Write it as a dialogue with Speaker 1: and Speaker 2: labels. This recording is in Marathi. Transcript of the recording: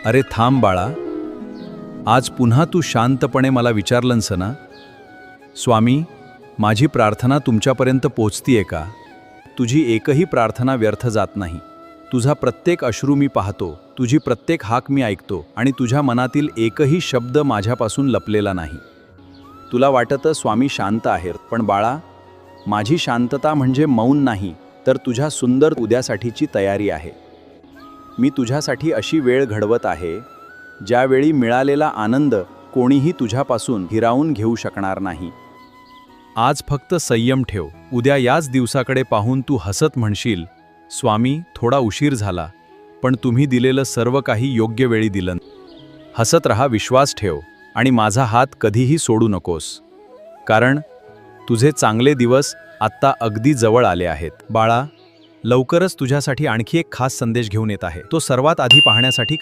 Speaker 1: अरे थांब बाळा, आज पुन्हा तू शांतपणे मला विचारलंस ना? स्वामी, माझी प्रार्थना तुमच्यापर्यंत पोचतीये का? तुझी एकही प्रार्थना व्यर्थ जात नाही. तुझा प्रत्येक अश्रू मी पाहतो, तुझी प्रत्येक हाक मी ऐकतो आणि तुझ्या मनातील एकही शब्द माझ्यापासून लपलेला नाही. तुला वाटतं स्वामी शांत आहेत, पण बाळा, माझी शांतता म्हणजे मौन नाही, तर तुझ्या सुंदर उद्यासाठीची तयारी आहे. मी तुझ्यासाठी अशी वेळ घडवत आहे, ज्यावेळी मिळालेला आनंद कोणीही तुझ्यापासून हिरावून घेऊ शकणार नाही. आज फक्त संयम ठेव. उद्या याच दिवसाकडे पाहून तू हसत म्हणशील, स्वामी, थोडा उशीर झाला, पण तुम्ही दिलेलं सर्व काही योग्य वेळी दिलं. हसत रहा, विश्वास ठेव आणि माझा हात कधीही सोडू नकोस, कारण तुझे चांगले दिवस आत्ता अगदी जवळ आले आहेत. बाळा, लवकरच तुझ्यासाठी आणखी एक खास संदेश घेऊन येत आहे. तो सर्वात आधी पाहण्यासाठी